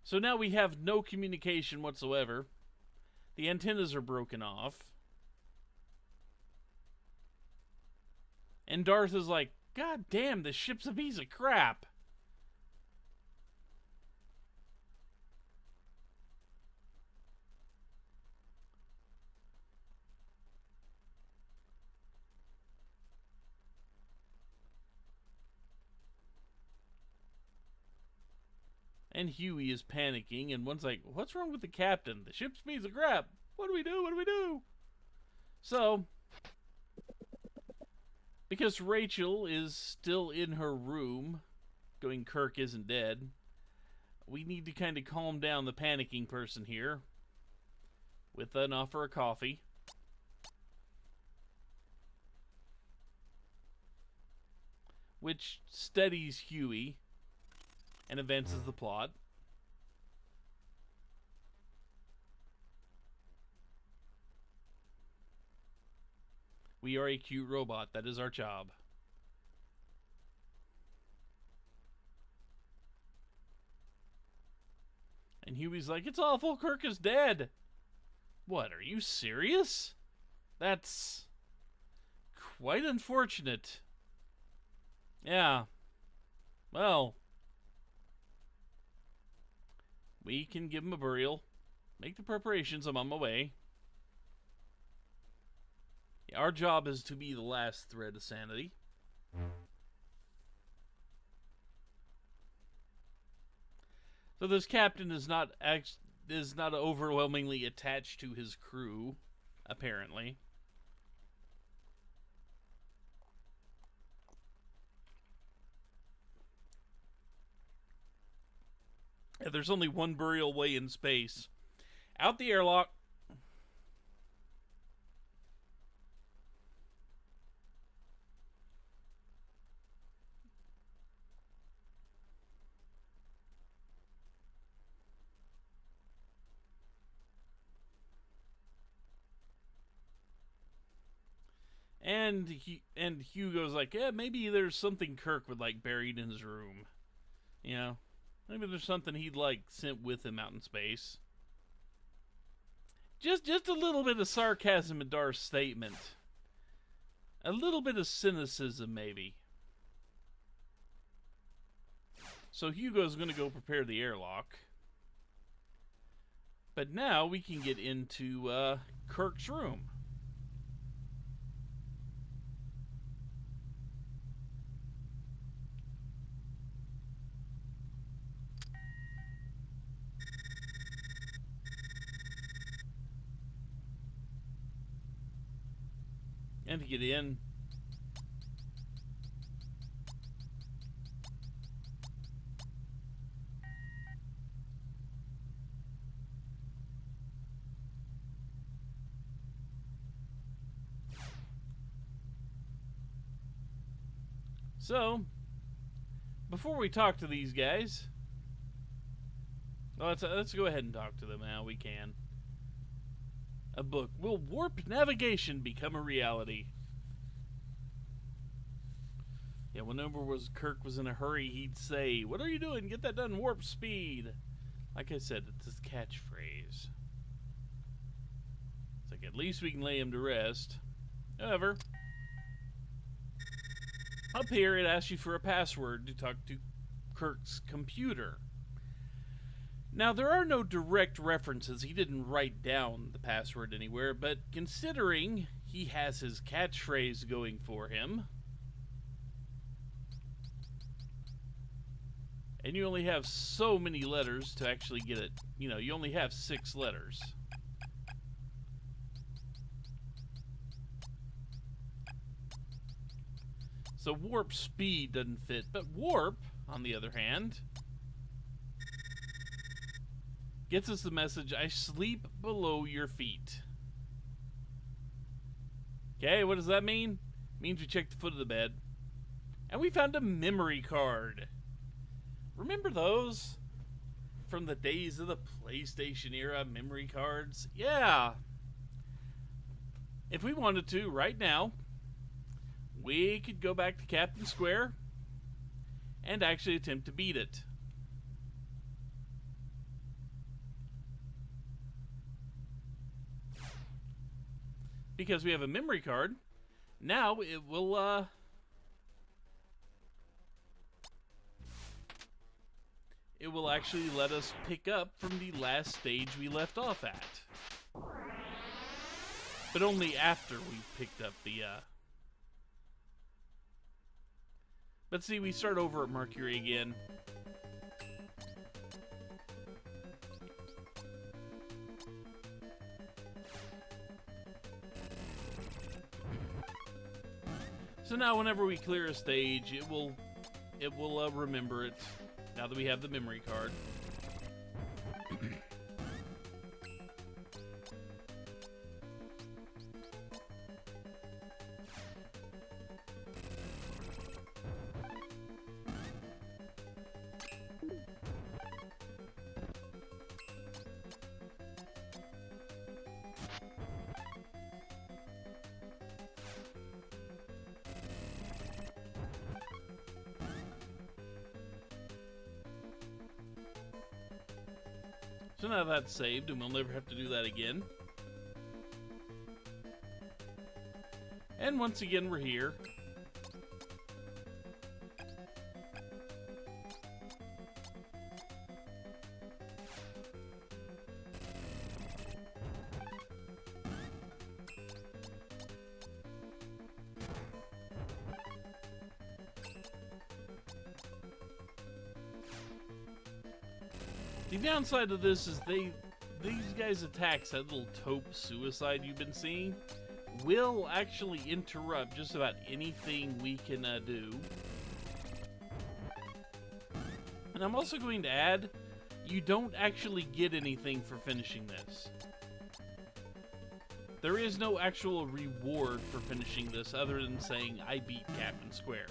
So now we have no communication whatsoever. The antennas are broken off. And Darth is like, God damn, this ship's a piece of crap. And Huey is panicking, and one's like, what's wrong with the captain? The ship's a piece of crap. What do we do? What do we do? So, because Rachel is still in her room, going, Kirk isn't dead, we need to kind of calm down the panicking person here with an offer of coffee. Which steadies Huey and advances the plot. We are a cute robot. That is our job. And Huey's like, it's awful, Kirk is dead. What, are you serious? That's quite unfortunate. Yeah. Well, we can give him a burial. Make the preparations. I'm on my way. Yeah, our job is to be the last thread of sanity. So this captain is not overwhelmingly attached to his crew, apparently. Yeah, there's only one burial way in space. Out the airlock. And Hugo's like, yeah, maybe there's something Kirk would like buried in his room. You know, maybe there's something he'd like sent with him out in space. Just a little bit of sarcasm in Darth's statement. A little bit of cynicism, maybe. So Hugo's going to go prepare the airlock. But now we can get into Kirk's room. And to get in, so before we talk to these guys, let's go ahead and talk to them now. We can. A book. Will warp navigation become a reality? Yeah, whenever Kirk was in a hurry, he'd say, what are you doing? Get that done, warp speed. Like I said, it's his catchphrase. It's like, at least we can lay him to rest. However, up here it asks you for a password to talk to Kirk's computer. Now, there are no direct references. He didn't write down the password anywhere, but considering he has his catchphrase going for him, and you only have so many letters to actually get it, you know, you only have 6 letters. So warp speed doesn't fit, but warp, on the other hand, gets us the message, I sleep below your feet. Okay, what does that mean? It means we checked the foot of the bed. And we found a memory card. Remember those? From the days of the PlayStation era, memory cards? Yeah. If we wanted to, right now, we could go back to Captain Square and actually attempt to beat it. because we have a memory card, now it will actually let us pick up from the last stage we left off at. But only after we picked up the But see, we start over at Mercury again. So now whenever we clear a stage, it will remember it, now that we have the memory card. So now that's saved, and we'll never have to do that again. And once again, we're here. The downside of this is these guys' attacks, that little taupe suicide you've been seeing, will actually interrupt just about anything we can do. And I'm also going to add, you don't actually get anything for finishing this. There is no actual reward for finishing this other than saying, I beat Captain Square.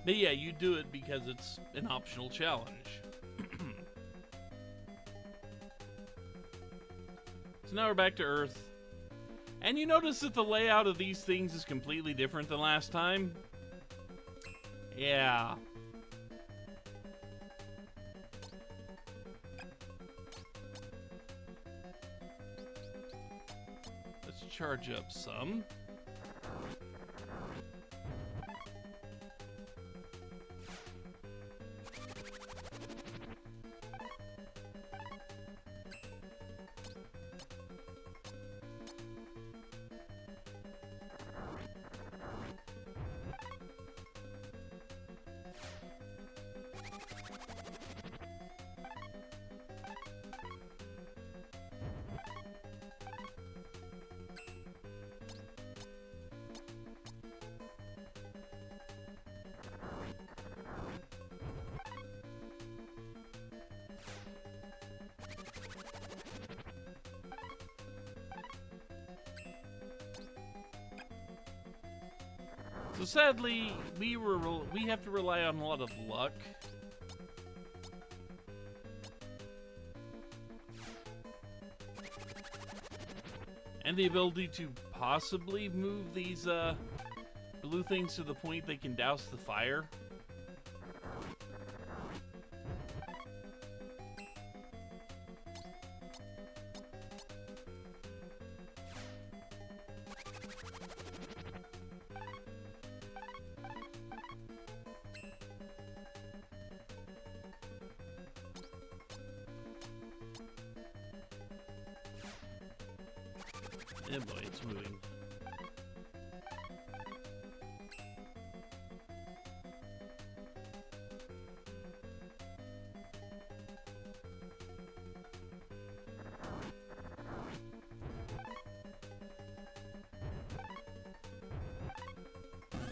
But yeah, you do it because it's an optional challenge. So now we're back to Earth. And you notice that the layout of these things is completely different than last time? Yeah. Let's charge up some. So sadly, we have to rely on a lot of luck. And the ability to possibly move these blue things to the point they can douse the fire. Oh boy, it's moving.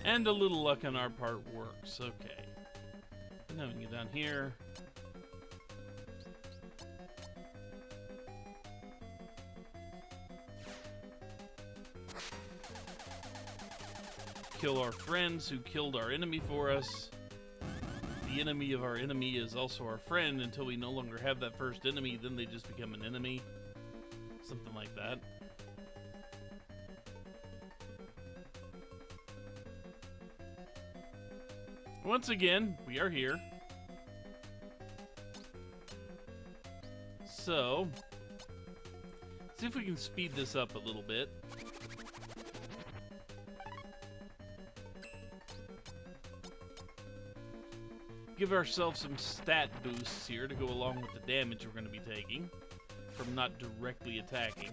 And a little luck on our part works. Okay. Now we can get down here. kill our friends who killed our enemy for us. The enemy of our enemy is also our friend until we no longer have that first enemy, then they just become an enemy. Something like that. Once again, we are here. So, see if we can speed this up a little bit. Give ourselves some stat boosts here to go along with the damage we're going to be taking from not directly attacking.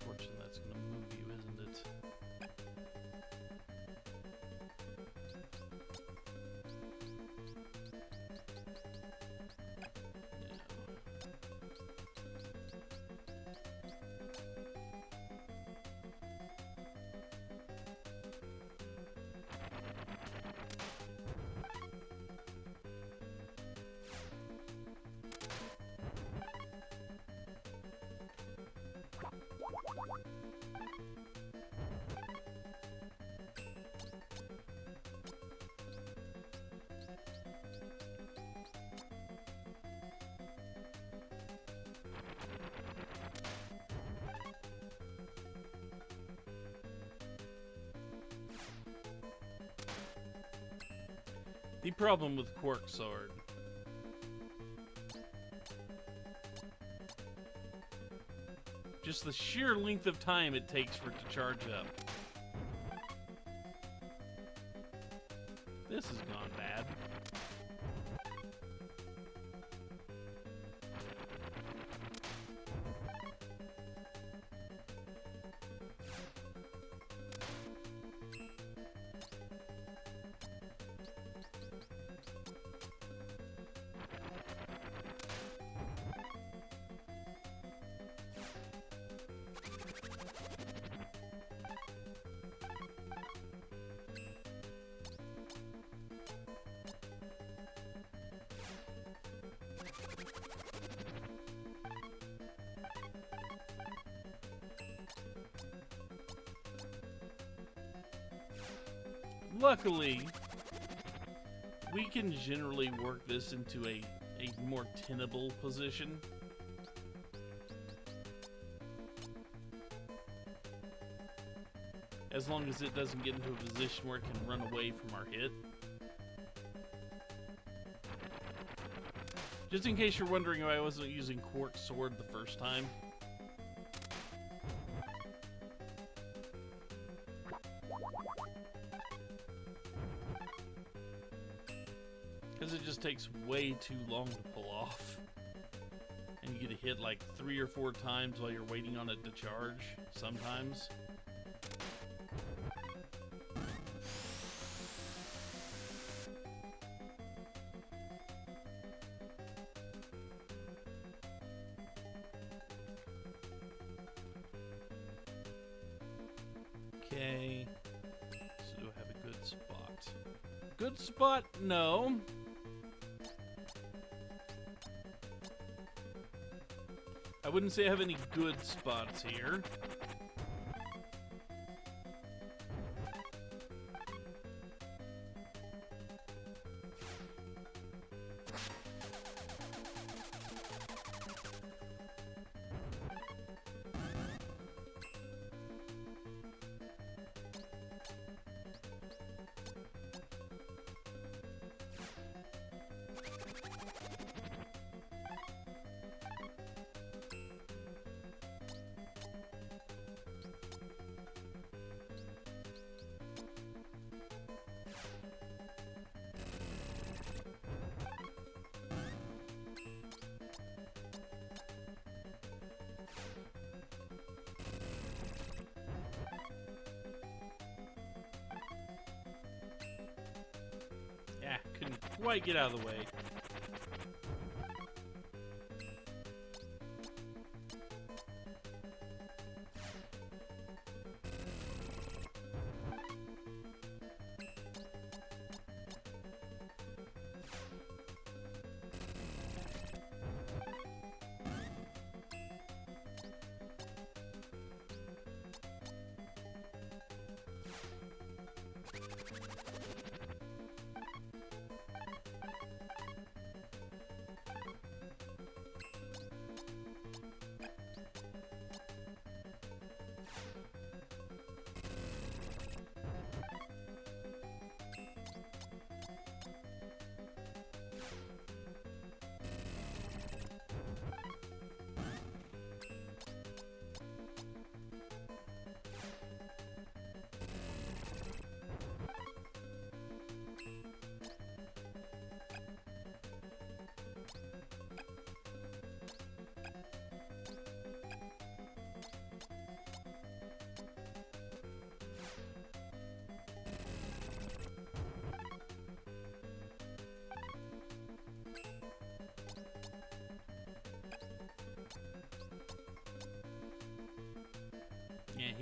Unfortunately, that's going to move you, isn't it? The problem with Quark Sword. Just the sheer length of time it takes for it to charge up. This has gone bad. Luckily, we can generally work this into a more tenable position. As long as it doesn't get into a position where it can run away from our hit. Just in case you're wondering why I wasn't using Quark Sword the first time. Because it just takes way too long to pull off. And you get hit like 3 or 4 times while you're waiting on it to charge, sometimes. Okay. So do I have a good spot? Good spot? No. I wouldn't say I have any good spots here. Yeah, couldn't quite get out of the way.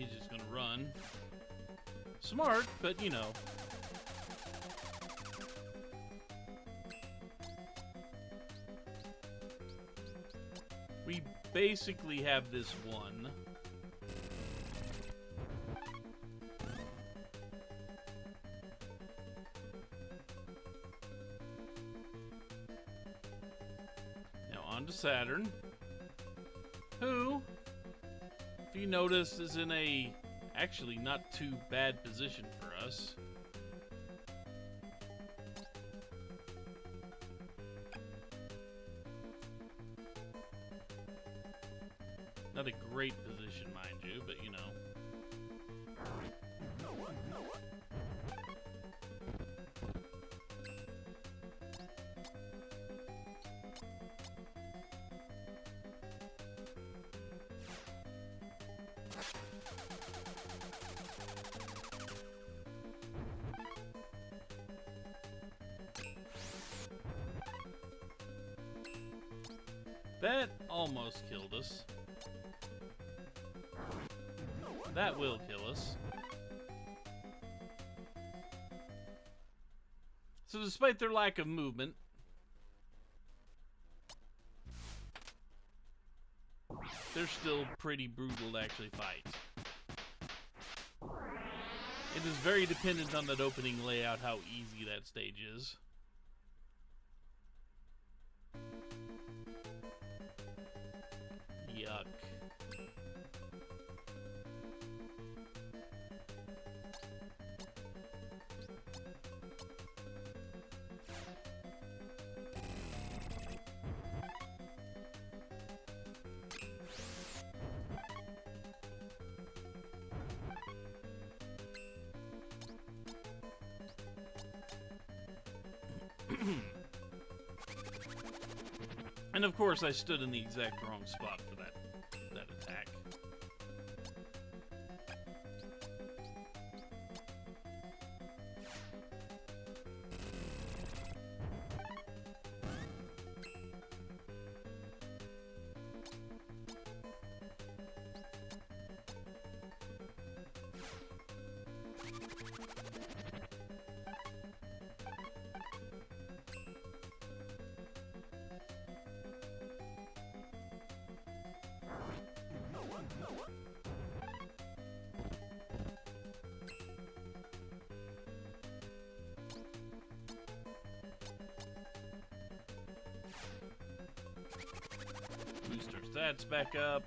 he's just gonna run. Smart, but you know. We basically have this one. Now on to Saturn, who, if you notice, is in a actually not too bad position for us. Not a great position, mind you, but you know. That almost killed us. That will kill us. So despite their lack of movement, they're still pretty brutal to actually fight. It is very dependent on that opening layout how easy that stage is. Yuck. And of course, I stood in the exact wrong spot for that attack. Boost our stats back up.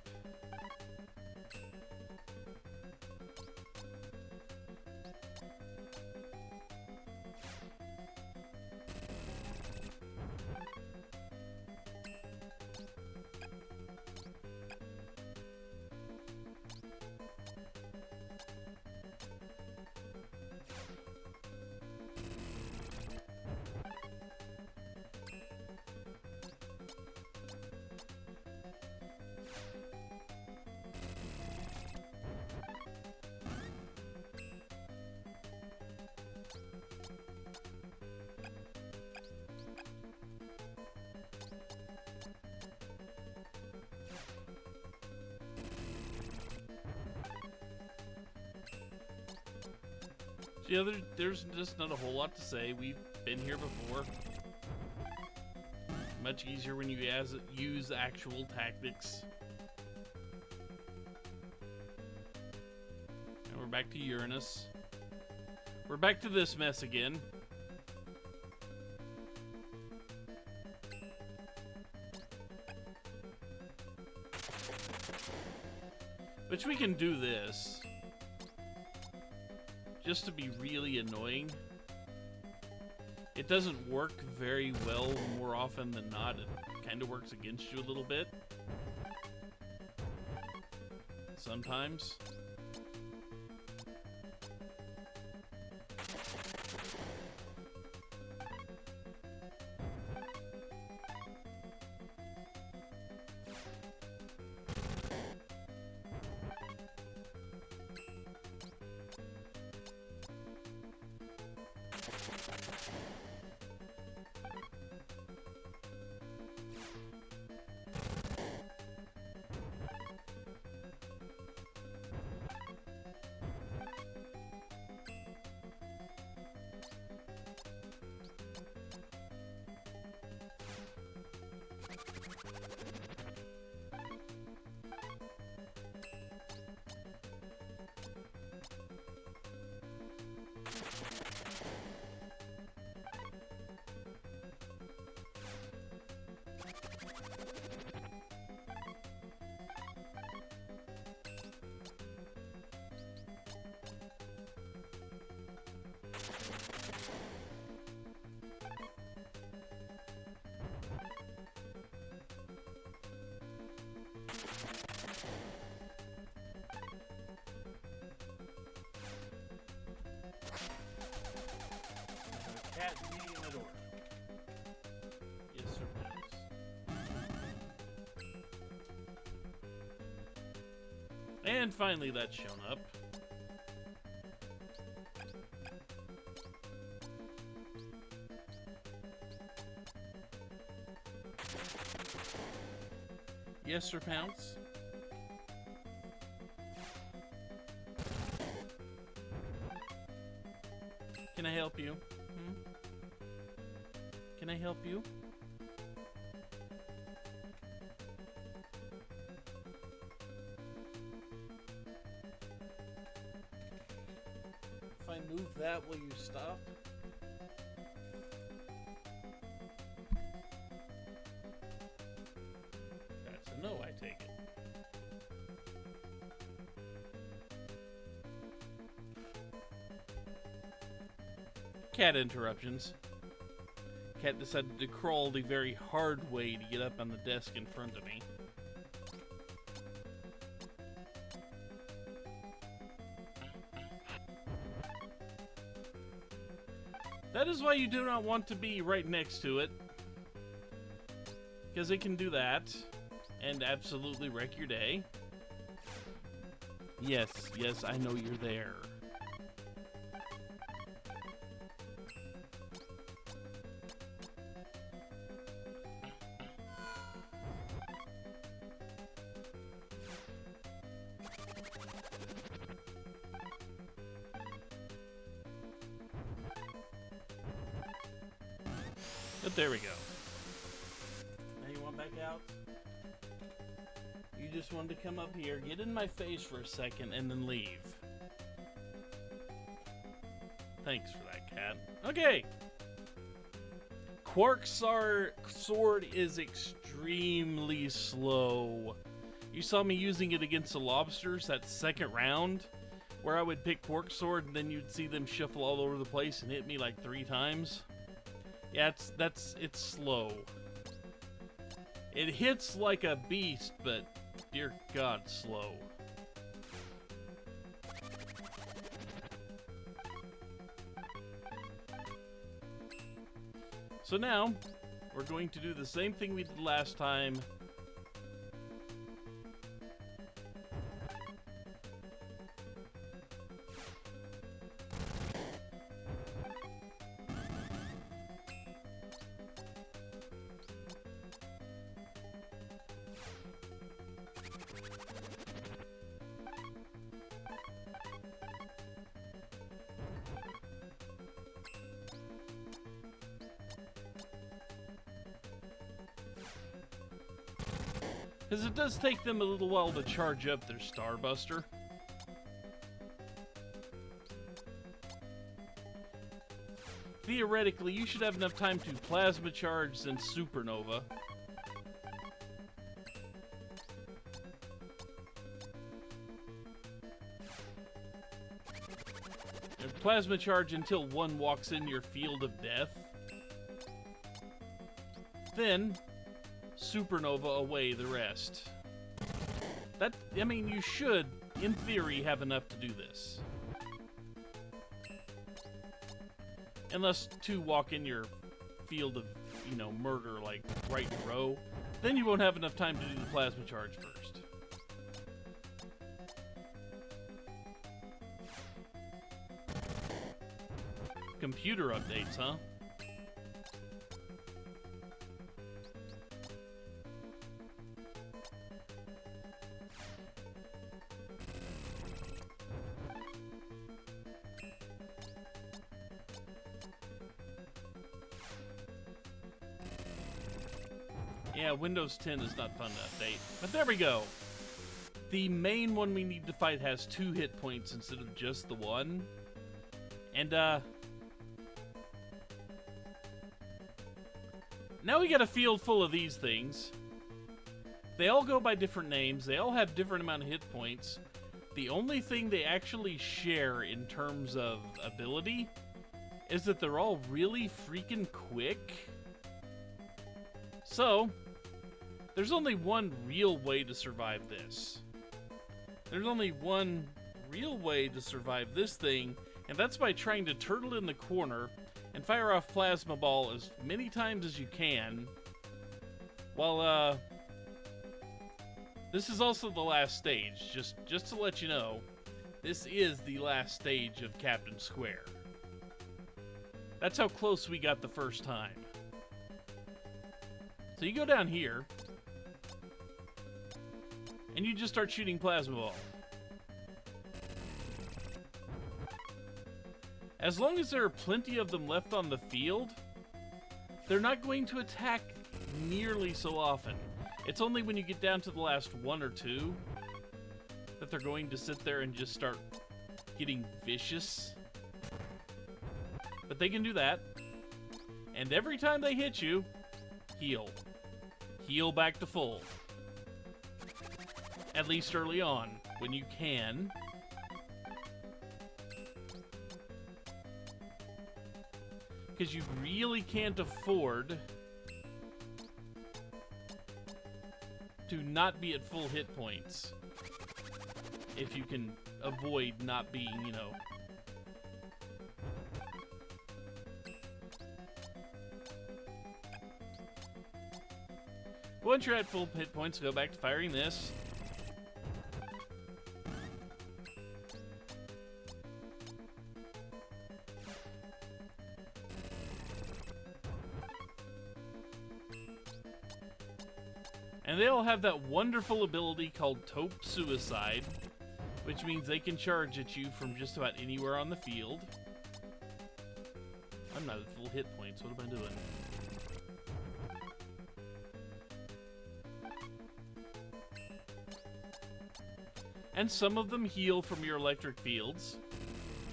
Yeah, there's just not a whole lot to say. We've been here before. Much easier when you use actual tactics. And we're back to Uranus. We're back to this mess again. Which we can do this. Just to be really annoying. It doesn't work very well more often than not. It kind of works against you a little bit. Sometimes. And finally that's shown up. Yes, Sir Pounce? Can I help you? Hmm? Can I help you? If I move that, will you stop? That's a no, I take it. Cat interruptions. Cat decided to crawl the very hard way to get up on the desk in front of me. That is why you do not want to be right next to it. Because it can do that and absolutely wreck your day. Yes, yes, I know you're there. But there we go. Now you want back out? You just wanted to come up here, get in my face for a second, and then leave. Thanks for that, cat. Okay. Quark's sword is extremely slow. You saw me using it against the lobsters that second round, where I would pick Quark's sword, and then you'd see them shuffle all over the place and hit me like 3 times. Yeah, it's slow. It hits like a beast, but dear God, slow. So now, we're going to do the same thing we did last time. Because it does take them a little while to charge up their Starbuster. Theoretically, you should have enough time to plasma charge then supernova. And plasma charge until one walks in your field of death. Then supernova away the rest. That, I mean, you should, in theory, have enough to do this. Unless 2 walk in your field of, you know, murder, like, right in a row. Then you won't have enough time to do the plasma charge first. Computer updates, huh? Yeah, Windows 10 is not fun to update. But there we go. The main one we need to fight has 2 hit points instead of just the 1. And, now we got a field full of these things. They all go by different names. They all have different amount of hit points. The only thing they actually share in terms of ability is that they're all really freaking quick. So, there's only one real way to survive this. There's only one real way to survive this thing, and that's by trying to turtle in the corner and fire off Plasma Ball as many times as you can, while This is also the last stage, just to let you know. This is the last stage of Captain Square. That's how close we got the first time. So you go down here, and you just start shooting plasma ball. As long as there are plenty of them left on the field, they're not going to attack nearly so often. It's only when you get down to the last one or two that they're going to sit there and just start getting vicious. But they can do that. And every time they hit you, heal. Heal back to full. At least early on, when you can. Because you really can't afford to not be at full hit points. If you can avoid not being, you know... Once you're at full hit points, go back to firing this. And they all have that wonderful ability called Taupe Suicide, which means they can charge at you from just about anywhere on the field. I'm not at full hit points, what am I doing? And some of them heal from your electric fields.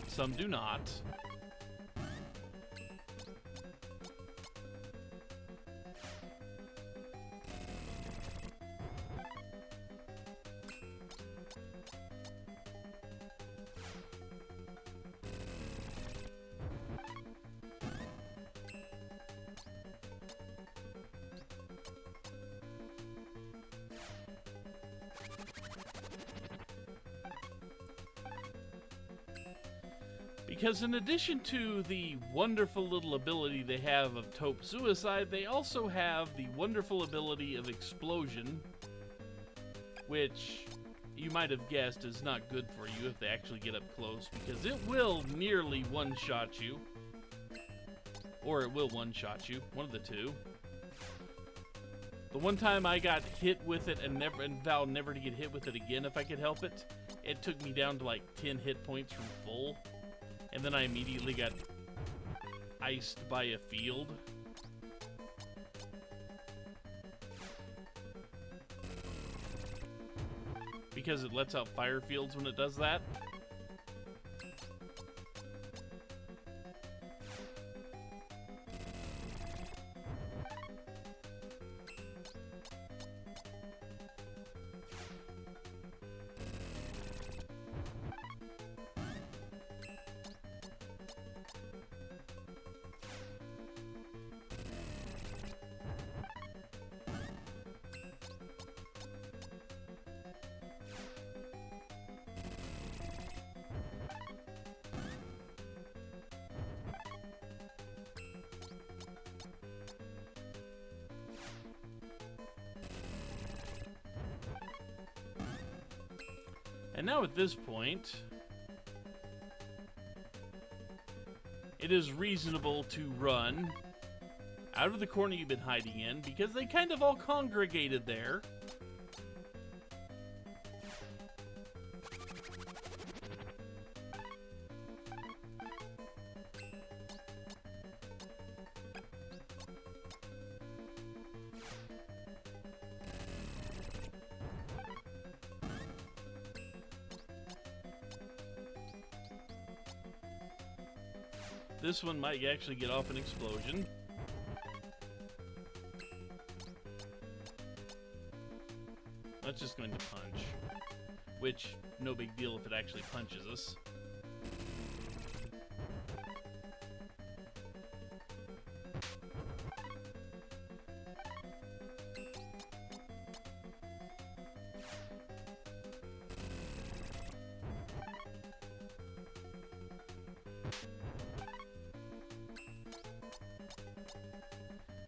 Some do not. Because in addition to the wonderful little ability they have of Taupe Suicide, they also have the wonderful ability of Explosion, which you might have guessed is not good for you if they actually get up close, because it will nearly one-shot you. Or it will one-shot you, one of the two. The one time I got hit with it and vowed never to get hit with it again if I could help it, it took me down to like 10 hit points from full. And then I immediately got iced by a field. Because it lets out fire fields when it does that. And now at this point, it is reasonable to run out of the corner you've been hiding in, because they kind of all congregated there. This one might actually get off an explosion. That's just going to punch. Which, no big deal if it actually punches us.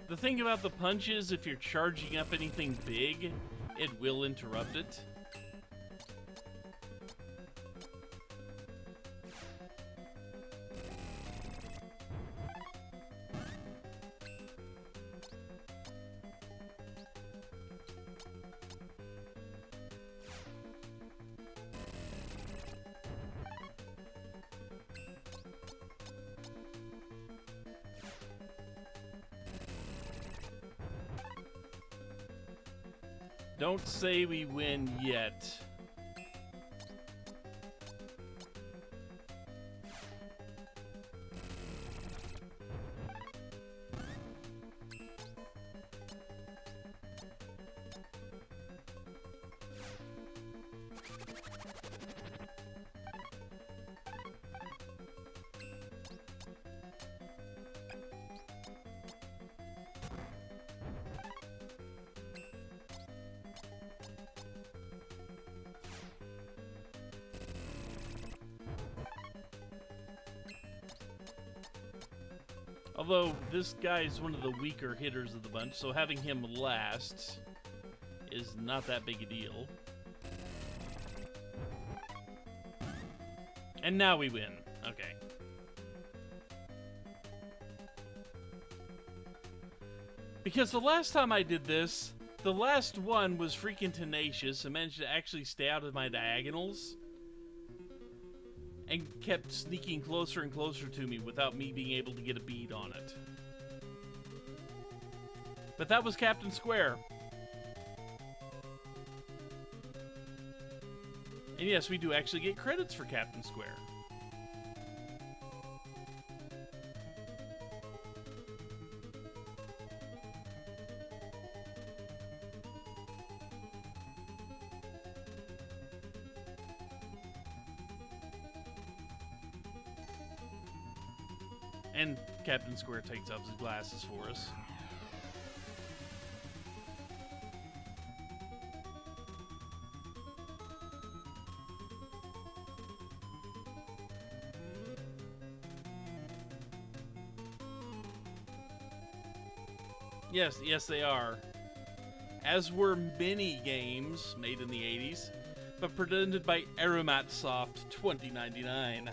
The thing about the punches, if you're charging up anything big, it will interrupt it. Don't say we win yet. Although, this guy is one of the weaker hitters of the bunch, so having him last is not that big a deal. And now we win. Okay. Because the last time I did this, the last one was freaking tenacious and managed to actually stay out of my diagonals. And kept sneaking closer and closer to me without me being able to get a bead on it. But that was Captain Square. And yes, we do actually get credits for Captain Square. And Captain Square takes off his glasses for us. Yes, they are. As were many games made in the 80s, but presented by Aeromat Soft 2099.